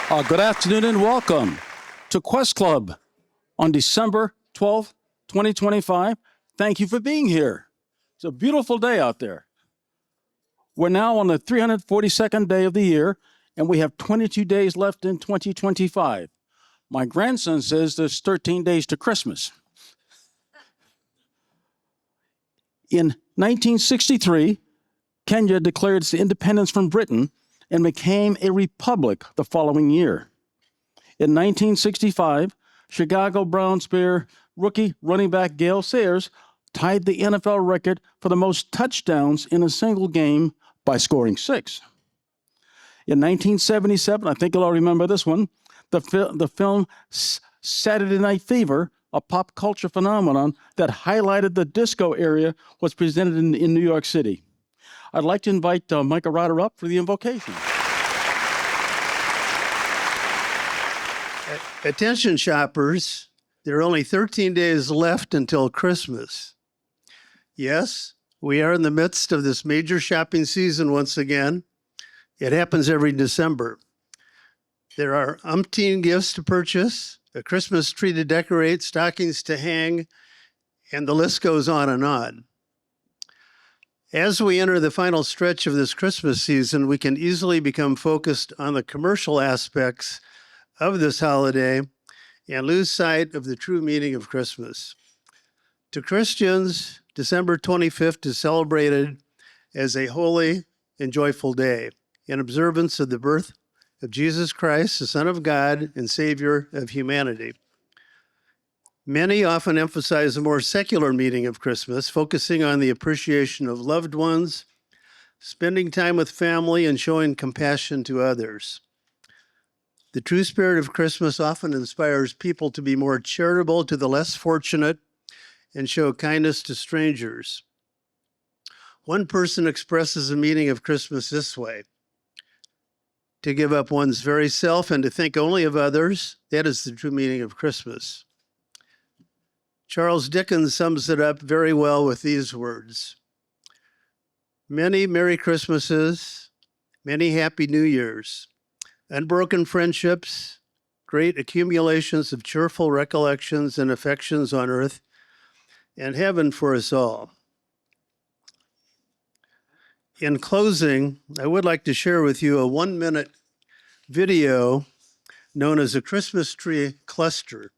Good afternoon and welcome to Quest Club on December 12th, 2025. Thank you for being here. It's a beautiful day out there. We're now on the 342nd day of the year, and we have 22 days left in 2025. My grandson says there's 13 days to Christmas. In 1963, Kenya declared its independence from Britain and became a republic the following year. In 1965, Chicago Browns rookie running back Gale Sayers tied the NFL record for the most touchdowns in a single game by scoring 6. In 1977, I think you'll all remember this one, the film Saturday Night Fever, a pop culture phenomenon that highlighted the disco area, was presented in New York City. I'd like to invite Micah Ryder up for the invocation. Attention shoppers, there are only 13 days left until Christmas. Yes, we are in the midst of this major shopping season once again. It happens every December. There are umpteen gifts to purchase, a Christmas tree to decorate, stockings to hang, and the list goes on and on. As we enter the final stretch of this Christmas season, we can easily become focused on the commercial aspects of this holiday and lose sight of the true meaning of Christmas. To Christians, December 25th is celebrated as a holy and joyful day in observance of the birth of Jesus Christ, the Son of God and Savior of humanity. Many often emphasize the more secular meaning of Christmas, focusing on the appreciation of loved ones, spending time with family, and showing compassion to others. The true spirit of Christmas often inspires people to be more charitable to the less fortunate and show kindness to strangers. One person expresses the meaning of Christmas this way: to give up one's very self and to think only of others. That is the true meaning of Christmas. Charles Dickens sums it up very well with these words: many Merry Christmases, many Happy New Years, unbroken friendships, great accumulations of cheerful recollections and affections on earth, and heaven for us all. In closing, I would like to share with you a 1-minute video known as a Christmas tree cluster.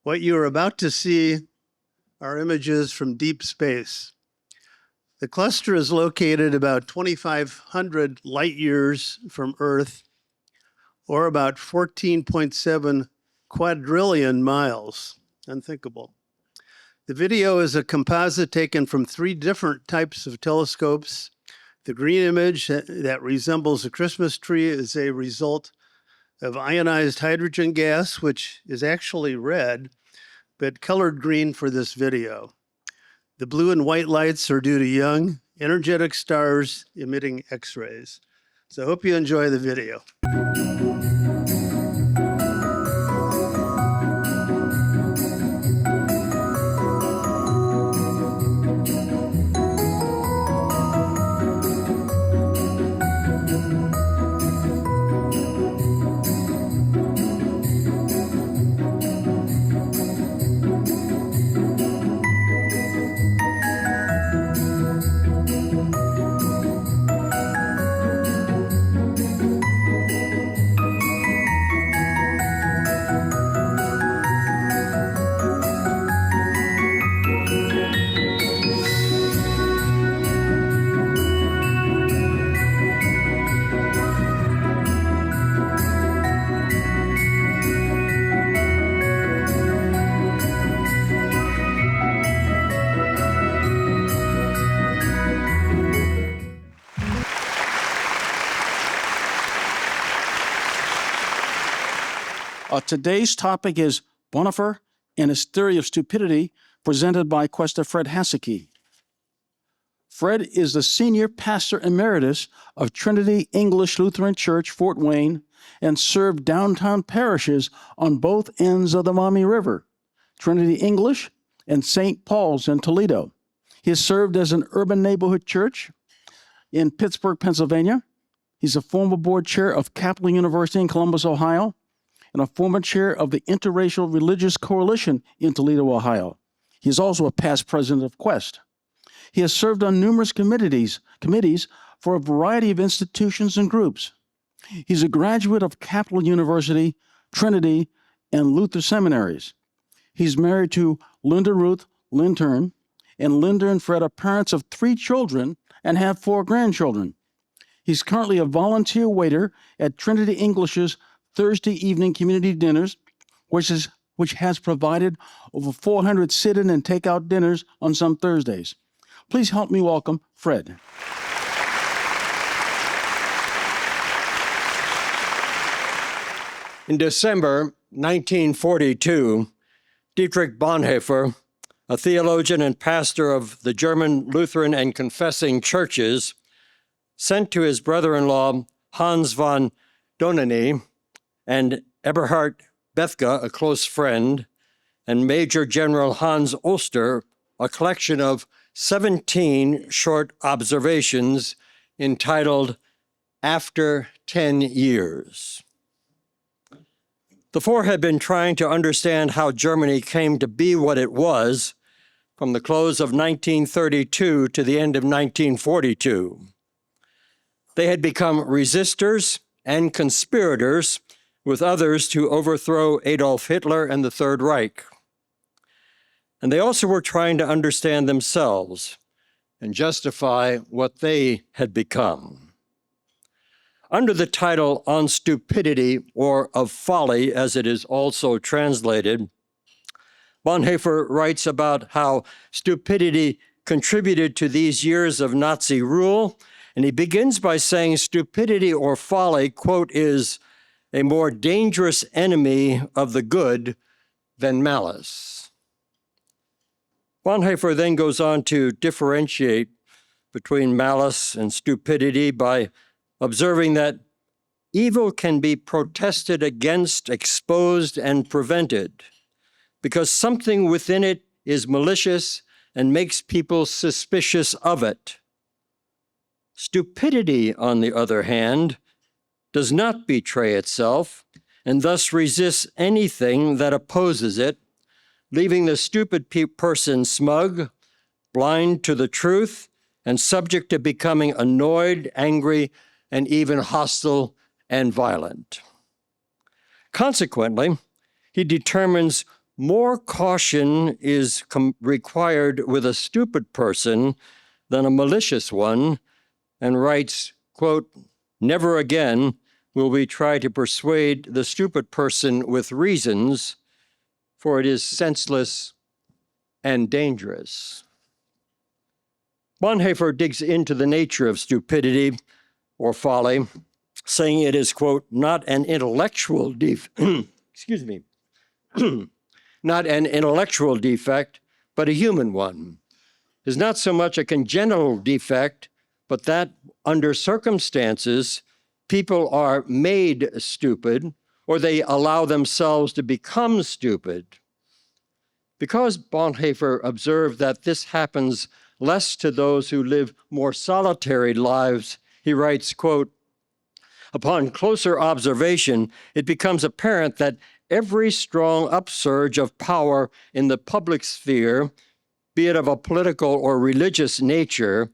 What you are about to see are images from deep space. The cluster is located about 2,500 light years from Earth, or about 14.7 quadrillion miles. Unthinkable. The video is a composite taken from 3 different types of telescopes. The green image that resembles a Christmas tree is a result of ionized hydrogen gas, which is actually red, but colored green for this video. The blue and white lights are due to young, energetic stars emitting X-rays. So I hope you enjoy the video. Today's topic is Bonhoeffer and his theory of stupidity, presented by Questa Fred Hasecke. Fred is the senior pastor emeritus of Trinity English Lutheran Church, Fort Wayne, and served downtown parishes on both ends of the Maumee River, Trinity English and St. Paul's in Toledo. He has served as an urban neighborhood church in Pittsburgh, Pennsylvania, He's a former board chair of Capital University in Columbus, Ohio, and a former chair of the Interracial Religious Coalition in Toledo, Ohio. He is also a past president of Quest. He has served on numerous committees for a variety of institutions and groups. He's a graduate of Capital University, Trinity, and Luther seminaries. He's married to Linda Ruth Lintern, and Linda and Fred are parents of 3 children and have 4 grandchildren. He's currently a volunteer waiter at Trinity English's Thursday evening community dinners, which has provided over 400 sit-in and take-out dinners on some Thursdays. Please help me welcome Fred. In December 1942, Dietrich Bonhoeffer, a theologian and pastor of the German Lutheran and Confessing Churches, sent to his brother-in-law Hans von Donany and Eberhard Bethge, a close friend, and Major General Hans Oster, a collection of 17 short observations entitled After 10 Years. The 4 had been trying to understand how Germany came to be what it was from the close of 1932 to the end of 1942. They had become resistors and conspirators with others to overthrow Adolf Hitler and the Third Reich. And they also were trying to understand themselves and justify what they had become. Under the title On Stupidity, or Of Folly, as it is also translated, Bonhoeffer writes about how stupidity contributed to these years of Nazi rule, and he begins by saying stupidity or folly, quote, is a more dangerous enemy of the good than malice. Bonhoeffer then goes on to differentiate between malice and stupidity by observing that evil can be protested against, exposed, and prevented because something within it is malicious and makes people suspicious of it. Stupidity, on the other hand, does not betray itself and thus resists anything that opposes it, leaving the stupid person smug, blind to the truth, and subject to becoming annoyed, angry, and even hostile and violent. Consequently, he determines more caution is required with a stupid person than a malicious one, and writes, quote, never again will we try to persuade the stupid person with reasons, for it is senseless and dangerous. Bonhoeffer digs into the nature of stupidity or folly, saying it is, quote, not an intellectual excuse me, not an intellectual defect, but a human one. It is not so much a congenital defect, but that under circumstances, people are made stupid, or they allow themselves to become stupid. Because Bonhoeffer observed that this happens less to those who live more solitary lives, he writes, quote, upon closer observation, it becomes apparent that every strong upsurge of power in the public sphere, be it of a political or religious nature,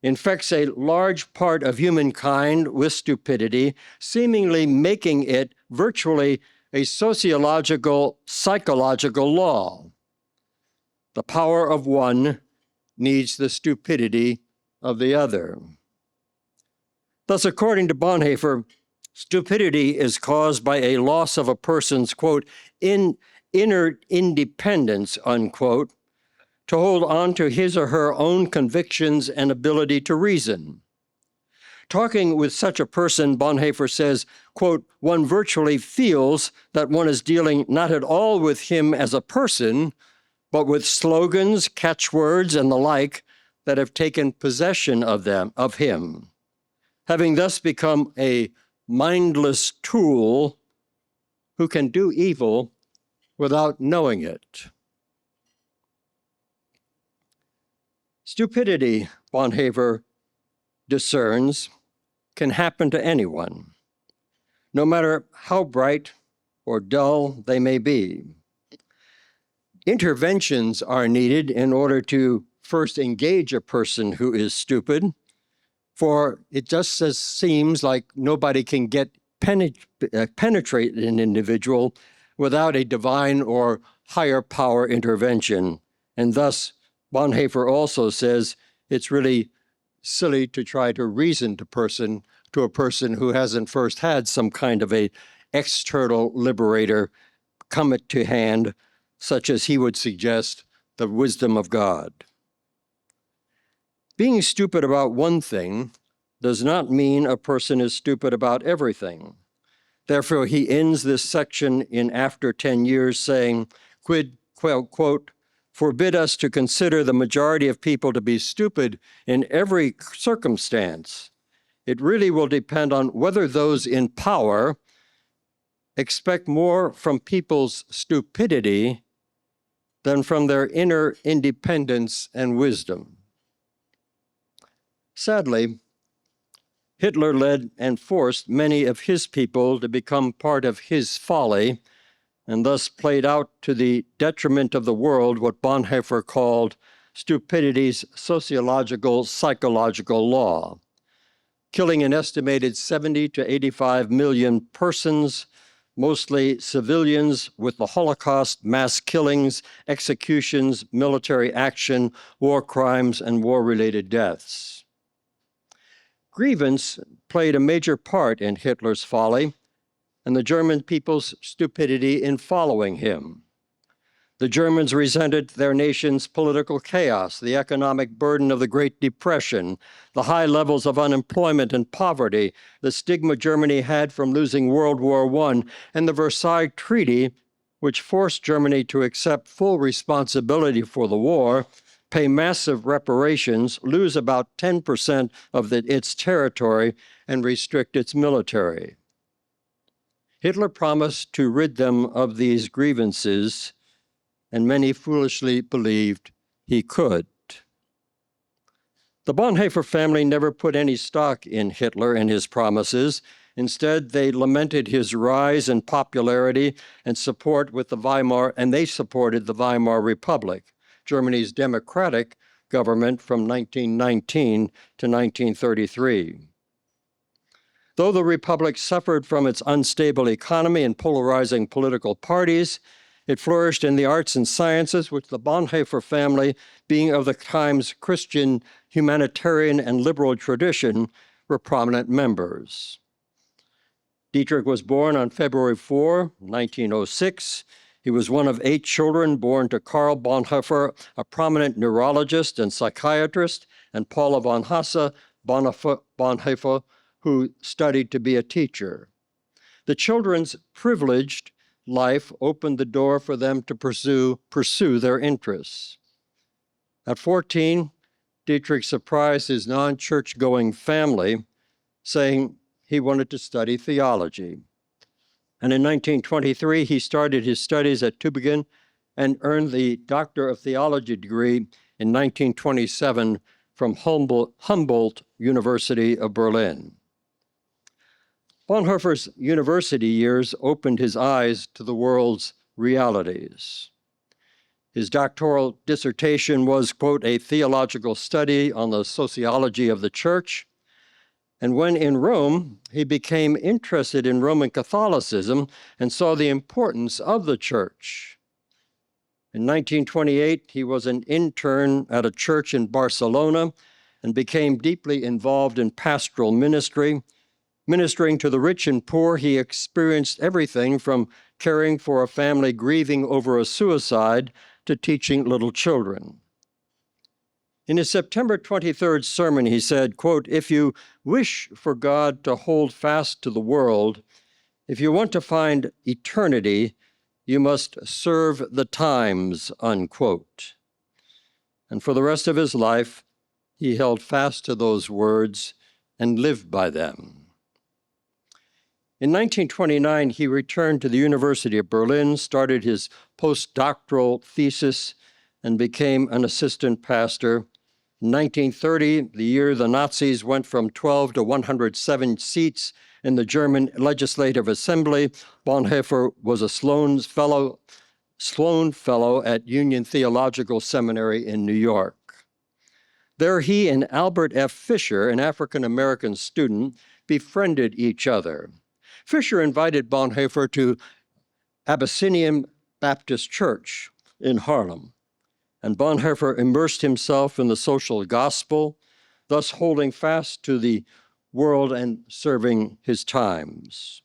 infects a large part of humankind with stupidity, seemingly making it virtually a sociological, psychological law. The power of one needs the stupidity of the other. Thus, according to Bonhoeffer, stupidity is caused by a loss of a person's, quote, inner independence, unquote, to hold on to his or her own convictions and ability to reason. Talking with such a person, Bonhoeffer says, quote, one virtually feels that one is dealing not at all with him as a person, but with slogans, catchwords, and the like that have taken possession of him, having thus become a mindless tool who can do evil without knowing it. Stupidity, Bonhoeffer discerns, can happen to anyone, no matter how bright or dull they may be. Interventions are needed in order to first engage a person who is stupid, for it just seems like nobody can penetrate an individual without a divine or higher power intervention. And thus, Bonhoeffer also says it's really silly to try to reason to a person who hasn't first had some kind of a external liberator come to hand, such as he would suggest the wisdom of God. Being stupid about one thing does not mean a person is stupid about everything. Therefore, he ends this section in After 10 Years saying, quote, forbid us to consider the majority of people to be stupid in every circumstance. It really will depend on whether those in power expect more from people's stupidity than from their inner independence and wisdom. Sadly, Hitler led and forced many of his people to become part of his folly, and thus played out to the detriment of the world what Bonhoeffer called stupidity's sociological psychological law, killing an estimated 70 to 85 million persons, mostly civilians, with the Holocaust, mass killings, executions, military action, war crimes, and war-related deaths. Grievance played a major part in Hitler's folly and the German people's stupidity in following him. The Germans resented their nation's political chaos, the economic burden of the Great Depression, the high levels of unemployment and poverty, the stigma Germany had from losing World War I, and the Versailles Treaty, which forced Germany to accept full responsibility for the war, pay massive reparations, lose about 10% of its territory, and restrict its military. Hitler promised to rid them of these grievances, and many foolishly believed he could. The Bonhoeffer family never put any stock in Hitler and his promises. Instead, they lamented his rise in popularity and support with they supported the Weimar Republic, Germany's democratic government from 1919 to 1933. Though the Republic suffered from its unstable economy and polarizing political parties, it flourished in the arts and sciences, which the Bonhoeffer family, being of the time's Christian, humanitarian, and liberal tradition, were prominent members. Dietrich was born on February 4, 1906. He was one of 8 children born to Karl Bonhoeffer, a prominent neurologist and psychiatrist, and Paula von Hasse Bonhoeffer, who studied to be a teacher. The children's privileged life opened the door for them to pursue their interests. At 14, Dietrich surprised his non-church-going family, saying he wanted to study theology. And in 1923, he started his studies at Tübingen and earned the Doctor of Theology degree in 1927 from Humboldt University of Berlin. Bonhoeffer's university years opened his eyes to the world's realities. His doctoral dissertation was, quote, a theological study on the sociology of the church. And when in Rome, he became interested in Roman Catholicism and saw the importance of the church. In 1928, he was an intern at a church in Barcelona and became deeply involved in pastoral ministry. Ministering to the rich and poor, he experienced everything from caring for a family grieving over a suicide to teaching little children. In his September 23rd sermon, he said, quote, if you wish for God to hold fast to the world, if you want to find eternity, you must serve the times, unquote. And for the rest of his life, he held fast to those words and lived by them. In 1929, he returned to the University of Berlin, started his postdoctoral thesis, and became an assistant pastor. In 1930, the year the Nazis went from 12 to 107 seats in the German Legislative Assembly, Bonhoeffer was a Sloan Fellow at Union Theological Seminary in New York. There he and Albert F. Fisher, an African-American student, befriended each other. Fisher invited Bonhoeffer to Abyssinian Baptist Church in Harlem, and Bonhoeffer immersed himself in the social gospel, thus holding fast to the world and serving his times.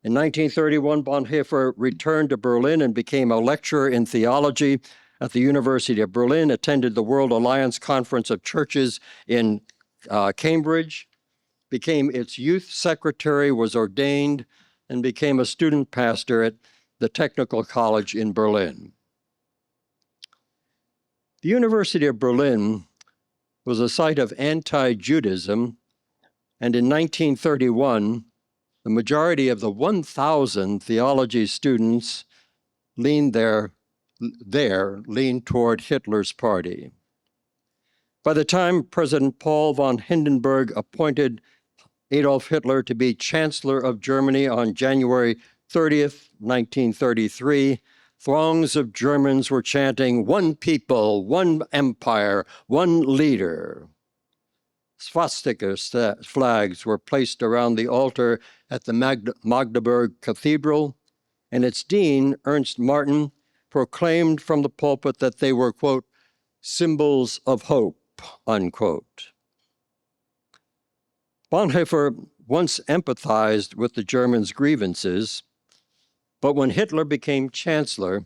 In 1931, Bonhoeffer returned to Berlin and became a lecturer in theology at the University of Berlin, attended the World Alliance Conference of Churches in Cambridge, became its youth secretary, was ordained, and became a student pastor at the Technical College in Berlin. The University of Berlin was a site of anti-Judaism, and in 1931, the majority of the 1,000 theology students leaned toward Hitler's party. By the time President Paul von Hindenburg appointed Adolf Hitler to be Chancellor of Germany on January 30th, 1933, throngs of Germans were chanting, "One people, one empire, one leader." Swastika flags were placed around the altar at the Magdeburg Cathedral, and its dean, Ernst Martin, proclaimed from the pulpit that they were, quote, "symbols of hope," unquote. Bonhoeffer once empathized with the Germans' grievances, but when Hitler became chancellor,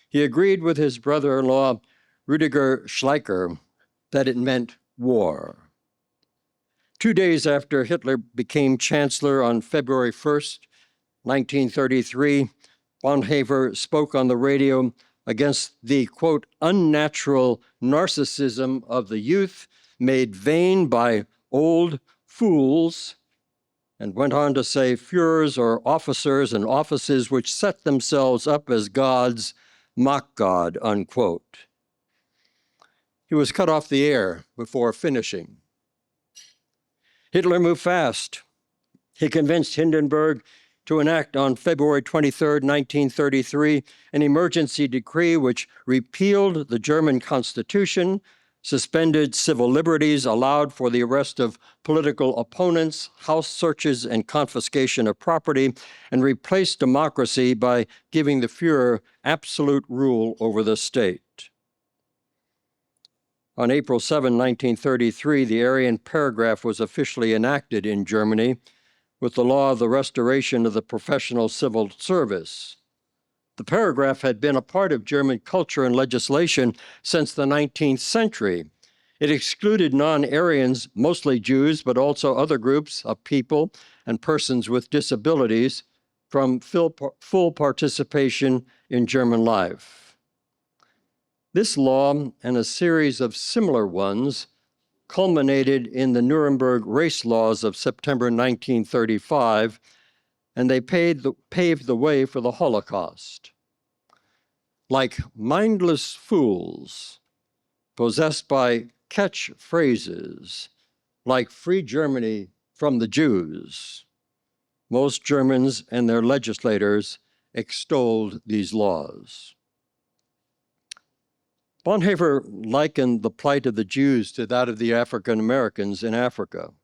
he agreed with his brother-in-law, Rüdiger Schleicher, that it meant war. 2 days after Hitler became chancellor on February 1st, 1933, Bonhoeffer spoke on the radio against the, quote, unnatural narcissism of the youth made vain by old fools, and went on to say, Führers or officers and offices which set themselves up as gods, mock God, unquote. He was cut off the air before finishing. Hitler moved fast. He convinced Hindenburg to enact on February 23, 1933, an emergency decree which repealed the German Constitution, suspended civil liberties, allowed for the arrest of political opponents, house searches and confiscation of property, and replaced democracy by giving the Führer absolute rule over the state. On April 7, 1933, the Aryan paragraph was officially enacted in Germany with the law of the restoration of the professional civil service. The paragraph had been a part of German culture and legislation since the 19th century. It excluded non-Aryans, mostly Jews, but also other groups of people and persons with disabilities from full participation in German life. This law and a series of similar ones culminated in the Nuremberg race laws of September 1935, and they paved the way for the Holocaust. Like mindless fools, possessed by catchphrases like "Free Germany from the Jews," most Germans and their legislators extolled these laws. Bonhoeffer likened the plight of the Jews to that of the African Americans in Africa,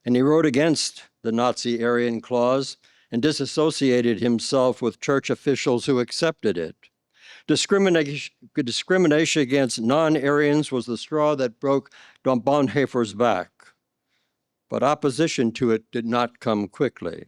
and he wrote against the Nazi Aryan clause and disassociated himself with church officials who accepted it. Discrimination against non-Aryans was the straw that broke Bonhoeffer's back, but opposition to it did not come quickly.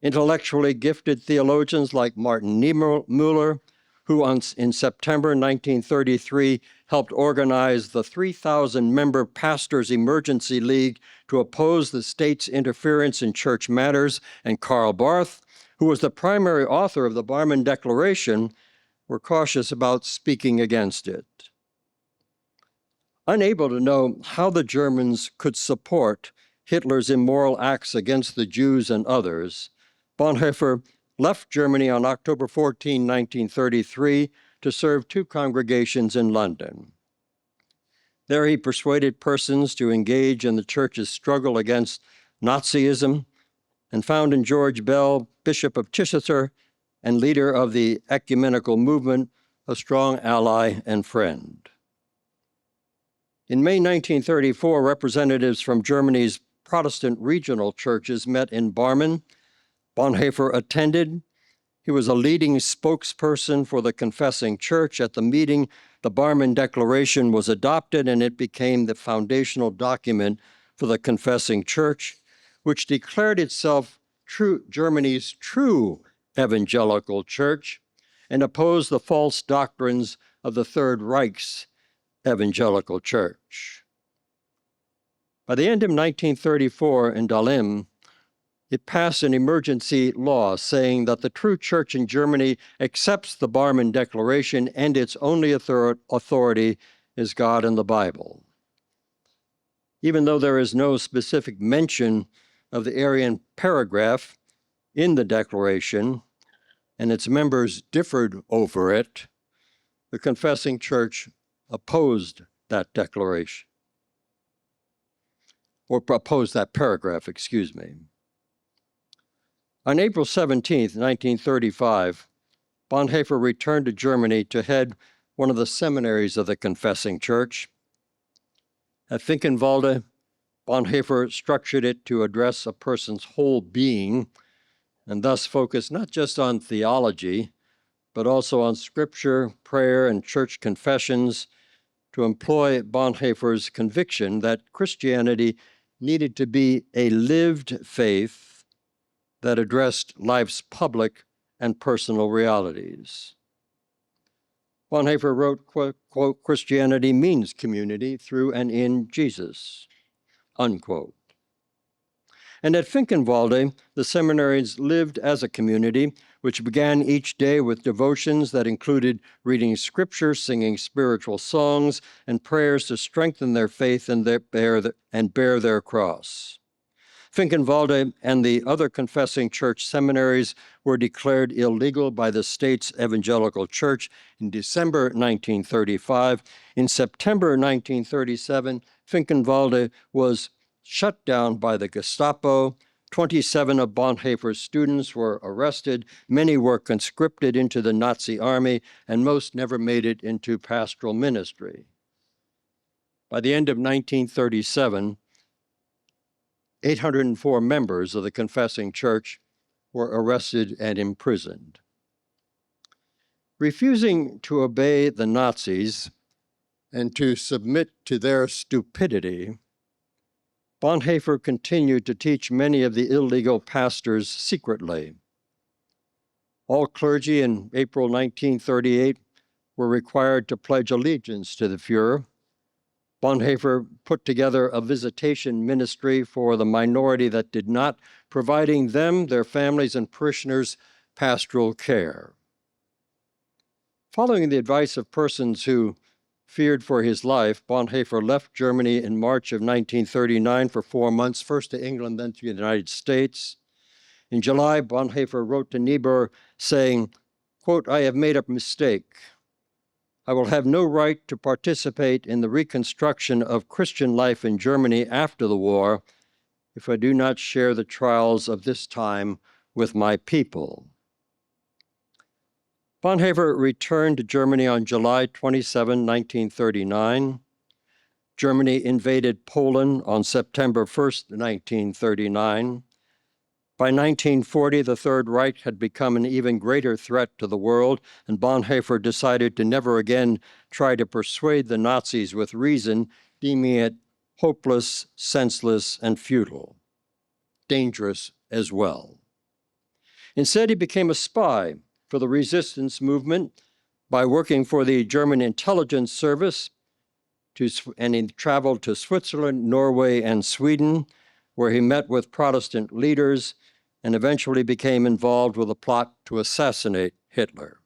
Intellectually gifted theologians like Martin Niemöller, who in September 1933 helped organize the 3,000-member Pastors Emergency League to oppose the state's interference in church matters, and Karl Barth, who was the primary author of the Barmen Declaration, were cautious about speaking against it. Unable to know how the Germans could support Hitler's immoral acts against the Jews and others, Bonhoeffer left Germany on October 14, 1933, to serve 2 congregations in London. There he persuaded persons to engage in the church's struggle against Nazism and found in George Bell, Bishop of Chichester and leader of the ecumenical movement, a strong ally and friend. In May 1934, representatives from Germany's Protestant regional churches met in Barmen. Bonhoeffer attended. He was a leading spokesperson for the confessing church. At the meeting, the Barmen Declaration was adopted, and it became the foundational document for the confessing church, which declared itself Germany's true evangelical church and opposed the false doctrines of the Third Reich's evangelical church. By the end of 1934 in Dahlem, it passed an emergency law saying that the true church in Germany accepts the Barmen Declaration and its only authority is God and the Bible. Even though there is no specific mention of the Arian paragraph in the Declaration, and its members differed over it, the confessing church opposed that declaration, or opposed that paragraph, excuse me. On April 17, 1935, Bonhoeffer returned to Germany to head one of the seminaries of the confessing church. At Finkenwalde, Bonhoeffer structured it to address a person's whole being and thus focus not just on theology, but also on scripture, prayer, and church confessions to employ Bonhoeffer's conviction that Christianity needed to be a lived faith that addressed life's public and personal realities. Bonhoeffer wrote, quote, "Christianity means community through and in Jesus," unquote. And at Finkenwalde, the seminaries lived as a community, which began each day with devotions that included reading scripture, singing spiritual songs, and prayers to strengthen their faith and bear their cross. Finkenwalde and the other confessing church seminaries were declared illegal by the state's evangelical church in December 1935. In September 1937, Finkenwalde was shut down by the Gestapo. 27 of Bonhoeffer's students were arrested. Many were conscripted into the Nazi army, and most never made it into pastoral ministry. By the end of 1937, 804 members of the confessing church were arrested and imprisoned. Refusing to obey the Nazis and to submit to their stupidity, Bonhoeffer continued to teach many of the illegal pastors secretly. All clergy in April 1938 were required to pledge allegiance to the Fuhrer. Bonhoeffer put together a visitation ministry for the minority that did not, providing them, their families, and parishioners pastoral care. Following the advice of persons who feared for his life, Bonhoeffer left Germany in March of 1939 for 4 months, first to England, then to the United States. In July, Bonhoeffer wrote to Niebuhr saying, quote, "I have made a mistake. I will have no right to participate in the reconstruction of Christian life in Germany after the war if I do not share the trials of this time with my people." Bonhoeffer returned to Germany on July 27, 1939. Germany invaded Poland on September 1st, 1939. By 1940, the Third Reich had become an even greater threat to the world, and Bonhoeffer decided to never again try to persuade the Nazis with reason, deeming it hopeless, senseless, and futile, dangerous as well. Instead, he became a spy for the resistance movement by working for the German intelligence service, and he traveled to Switzerland, Norway, and Sweden, where he met with Protestant leaders and eventually became involved with a plot to assassinate Hitler.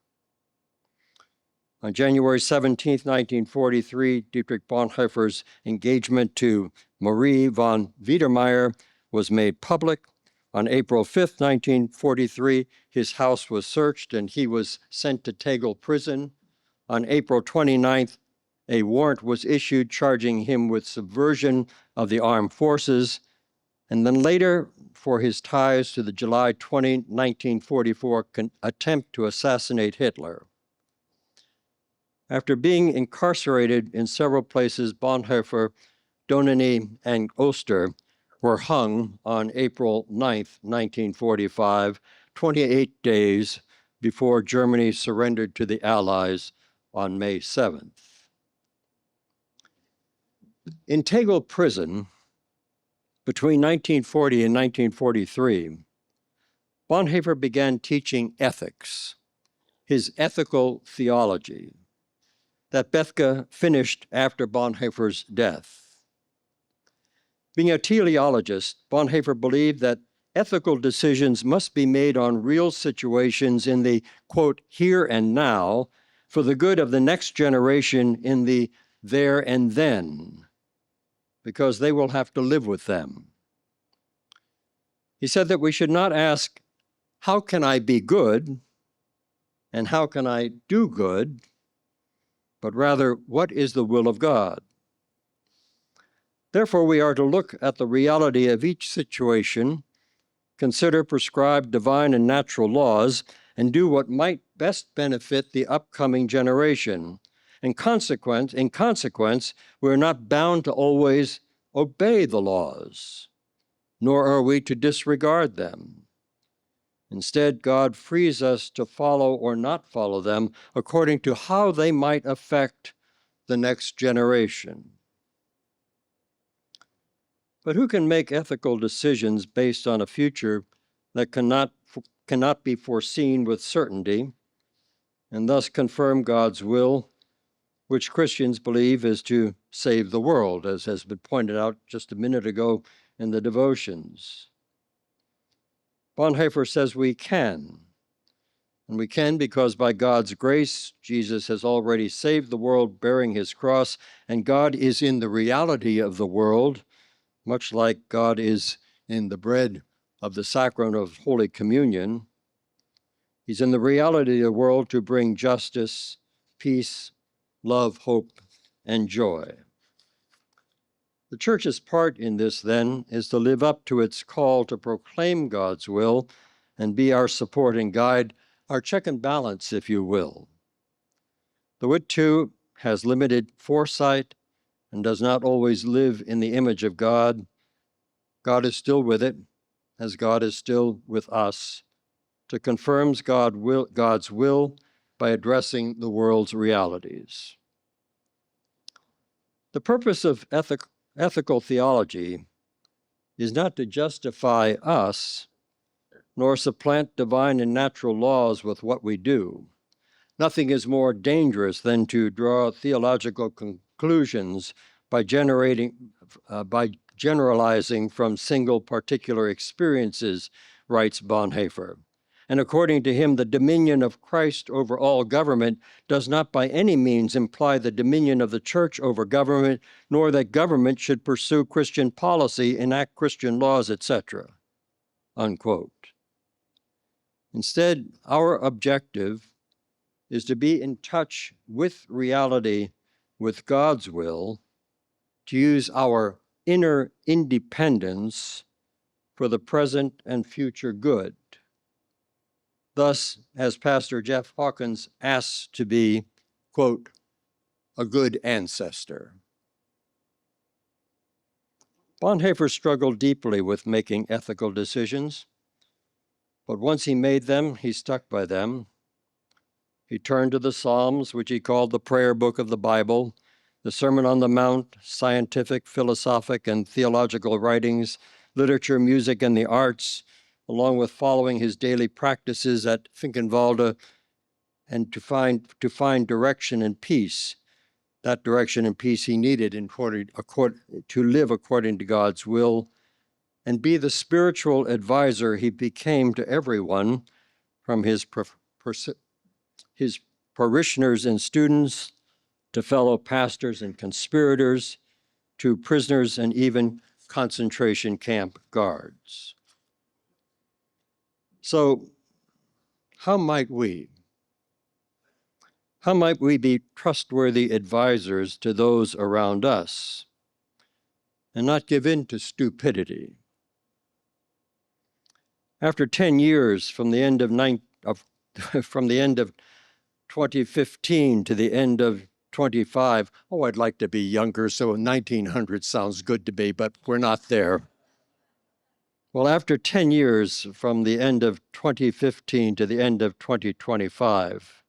On January 17, 1943, Dietrich Bonhoeffer's engagement to Marie von Biedermeier was made public. On April 5, 1943, his house was searched and he was sent to Tegel prison. On April 29th, a warrant was issued charging him with subversion of the armed forces, and then later for his ties to the July 20, 1944 attempt to assassinate Hitler. After being incarcerated in several places, Bonhoeffer, Donany, and Oster were hung on April 9, 1945, 28 days before Germany surrendered to the Allies on May 7th. In Tegel prison, between 1940 and 1943, Bonhoeffer began teaching ethics, his ethical theology, that Bethke finished after Bonhoeffer's death. Being a teleologist, Bonhoeffer believed that ethical decisions must be made on real situations in the, quote, here and now, for the good of the next generation in the there and then, because they will have to live with them. He said that we should not ask, how can I be good and how can I do good, but rather, what is the will of God? Therefore, we are to look at the reality of each situation, consider prescribed divine and natural laws, and do what might best benefit the upcoming generation. In consequence, we are not bound to always obey the laws, nor are we to disregard them. Instead, God frees us to follow or not follow them according to how they might affect the next generation. But who can make ethical decisions based on a future that cannot be foreseen with certainty, and thus confirm God's will, which Christians believe is to save the world, as has been pointed out just a minute ago in the devotions? Bonhoeffer says we can. And we can because by God's grace, Jesus has already saved the world bearing his cross, and God is in the reality of the world, much like God is in the bread of the sacrament of Holy Communion. He's in the reality of the world to bring justice, peace, love, hope, and joy. The church's part in this, then, is to live up to its call to proclaim God's will and be our support and guide, our check and balance, if you will. Though it, too, has limited foresight and does not always live in the image of God, God is still with it, as God is still with us, to confirm God's will by addressing the world's realities. The purpose of ethical theology is not to justify us, nor supplant divine and natural laws with what we do. Nothing is more dangerous than to draw theological conclusions by generalizing from single particular experiences, writes Bonhoeffer. And according to him, the dominion of Christ over all government does not by any means imply the dominion of the church over government, nor that government should pursue Christian policy, enact Christian laws, etc. Unquote. Instead, our objective is to be in touch with reality, with God's will, to use our inner independence for the present and future good. Thus, as Pastor Jeff Hawkins asks to be, quote, a good ancestor. Bonhoeffer struggled deeply with making ethical decisions, but once he made them, he stuck by them. He turned to the Psalms, which he called the prayer book of the Bible, the Sermon on the Mount, scientific, philosophic, and theological writings, literature, music, and the arts, along with following his daily practices at Finkenwalde, and to find direction and peace, that direction and peace he needed to live according to God's will, and be the spiritual advisor he became to everyone, from his parishioners and students, to fellow pastors and conspirators, to prisoners and even concentration camp guards. So, how might we? How might we be trustworthy advisors to those around us and not give in to stupidity? After 10 years from the end of 2015 to the end of 25, oh, I'd like to be younger, so 1900 sounds good to me, but we're not there. Well, after 10 years from the end of 2015 to the end of 2025,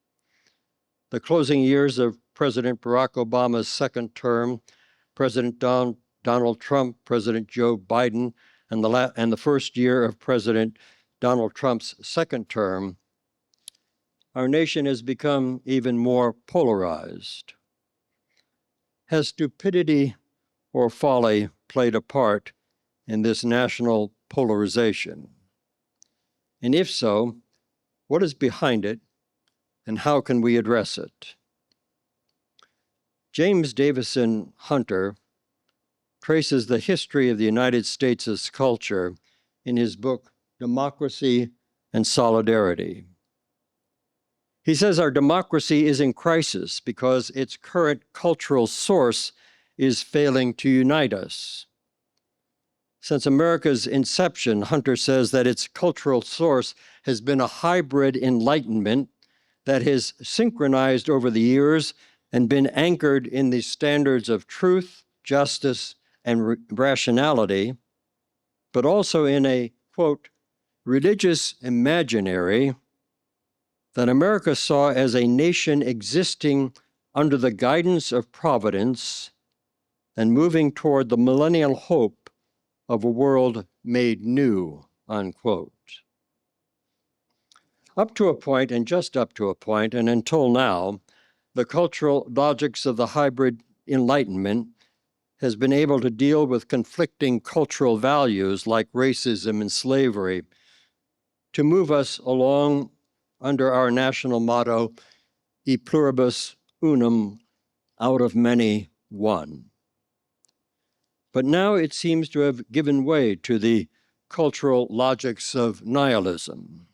the closing years of President Barack Obama's second term, President Donald Trump, President Joe Biden, and the first year of President Donald Trump's second term, our nation has become even more polarized. Has stupidity or folly played a part in this national polarization? And if so, what is behind it, and how can we address it? James Davison Hunter traces the history of the United States' culture in his book, Democracy and Solidarity. He says our democracy is in crisis because its current cultural source is failing to unite us. Since America's inception, Hunter says that its cultural source has been a hybrid enlightenment that has synchronized over the years and been anchored in the standards of truth, justice, and rationality, but also in a, quote, religious imaginary that America saw as a nation existing under the guidance of providence and moving toward the millennial hope of a world made new, unquote. Up to a point, and just up to a point, and until now, the cultural logics of the hybrid enlightenment has been able to deal with conflicting cultural values like racism and slavery to move us along under our national motto, E pluribus unum, out of many, one. But now it seems to have given way to the cultural logics of nihilism,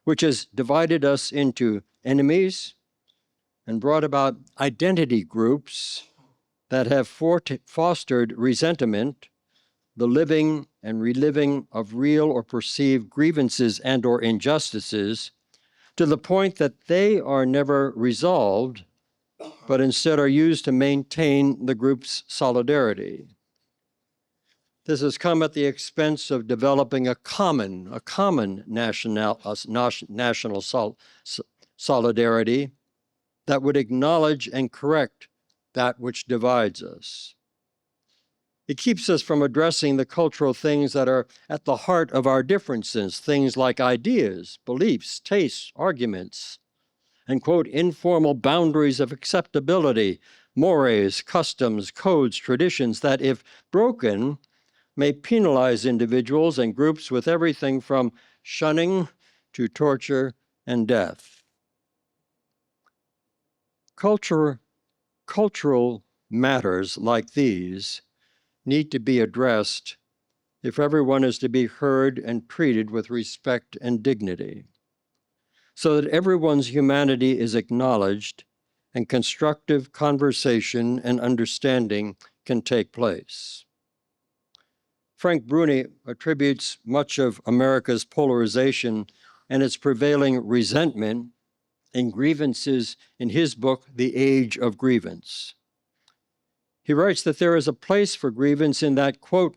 which has divided us into enemies and brought about identity groups that have fostered resentment, the living and reliving of real or perceived grievances and or injustices, to the point that they are never resolved, but instead are used to maintain the group's solidarity. This has come at the expense of developing a common national solidarity that would acknowledge and correct that which divides us. It keeps us from addressing the cultural things that are at the heart of our differences, things like ideas, beliefs, tastes, arguments, and, quote, informal boundaries of acceptability, mores, customs, codes, traditions that, if broken, may penalize individuals and groups with everything from shunning to torture and death. Cultural matters like these need to be addressed if everyone is to be heard and treated with respect and dignity, so that everyone's humanity is acknowledged and constructive conversation and understanding can take place. Frank Bruni attributes much of America's polarization and its prevailing resentment and grievances in his book, The Age of Grievance. He writes that there is a place for grievance in that, quote,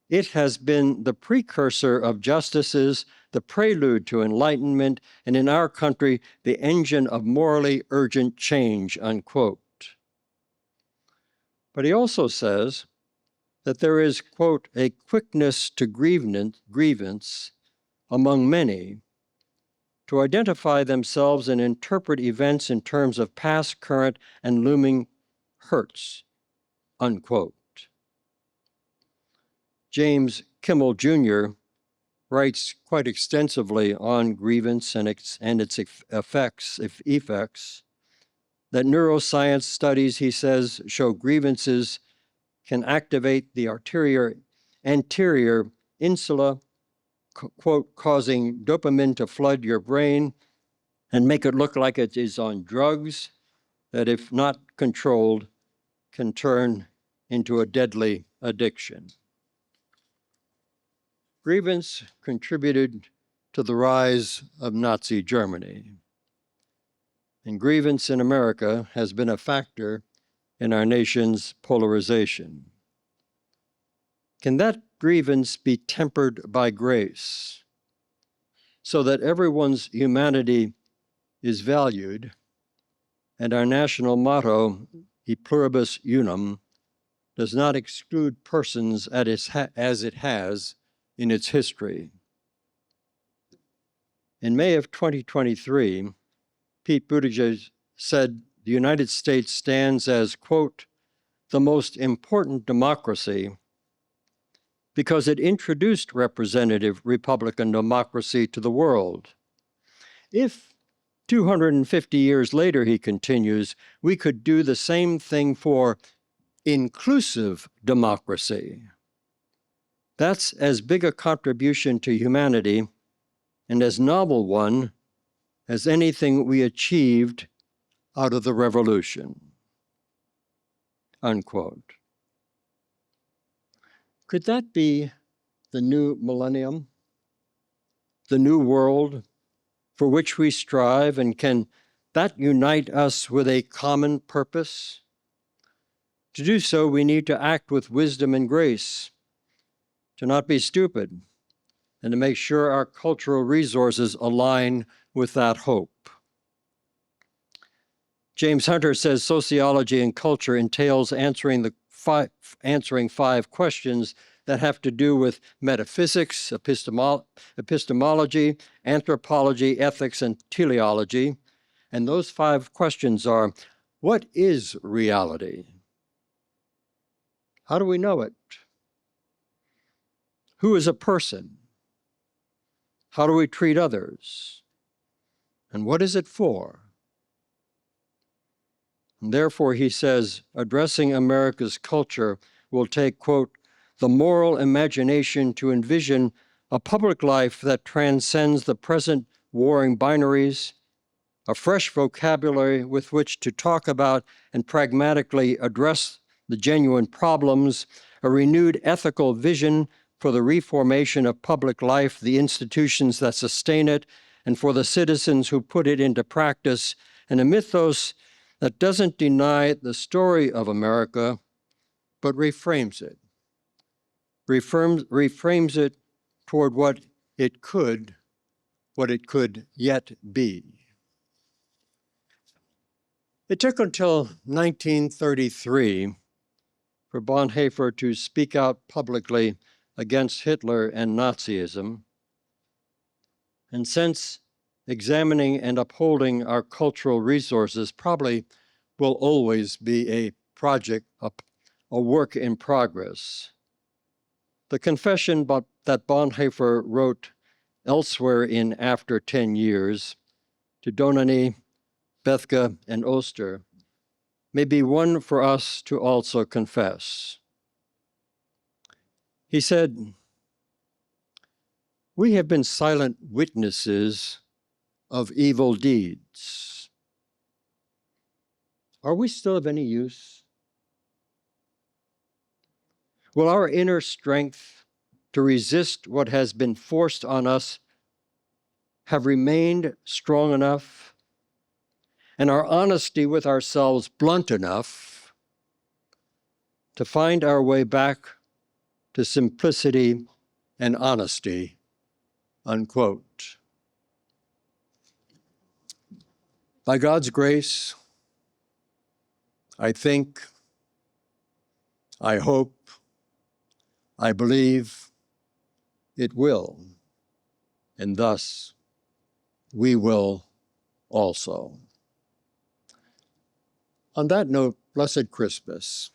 it has been the precursor of justices, the prelude to enlightenment, and in our country, the engine of morally urgent change, unquote. But he also says that there is, quote, a quickness to grievance among many to identify themselves and interpret events in terms of past, current, and looming hurts, unquote. James Kimmel Jr. writes quite extensively on grievance and its effects, that neuroscience studies, he says, show grievances can activate the anterior insula, quote, causing dopamine to flood your brain and make it look like it is on drugs that, if not controlled, can turn into a deadly addiction. Grievance contributed to the rise of Nazi Germany. And grievance in America has been a factor in our nation's polarization. Can that grievance be tempered by grace so that everyone's humanity is valued and our national motto, E pluribus unum, does not exclude persons as it has in its history? In May of 2023, Pete Buttigieg said the United States stands as, quote, the most important democracy because it introduced representative Republican democracy to the world. If 250 years later, he continues, we could do the same thing for inclusive democracy, that's as big a contribution to humanity and as novel one as anything we achieved out of the revolution, unquote. Could that be the new millennium, the new world for which we strive, and can that unite us with a common purpose? To do so, we need to act with wisdom and grace, to not be stupid, and to make sure our cultural resources align with that hope. James Hunter says sociology and culture entails answering five questions that have to do with metaphysics, epistemology, anthropology, ethics, and teleology. And those 5 questions are, what is reality? How do we know it? Who is a person? How do we treat others? And what is it for? And therefore, he says, addressing America's culture will take, quote, the moral imagination to envision a public life that transcends the present warring binaries, a fresh vocabulary with which to talk about and pragmatically address the genuine problems, a renewed ethical vision for the reformation of public life, the institutions that sustain it, and for the citizens who put it into practice, and a mythos that doesn't deny the story of America, but reframes it. Reframes it toward what it could yet be. It took until 1933 for Bonhoeffer to speak out publicly against Hitler and Nazism. And since examining and upholding our cultural resources probably will always be a project, a work in progress, the confession that Bonhoeffer wrote elsewhere in After 10 Years to Donany, Bethke, and Oster may be one for us to also confess. He said, we have been silent witnesses of evil deeds. Are we still of any use? Will our inner strength to resist what has been forced on us have remained strong enough, and our honesty with ourselves blunt enough to find our way back to simplicity and honesty, unquote. By God's grace, I think, I hope, I believe it will, and thus we will also. On that note, blessed Christmas.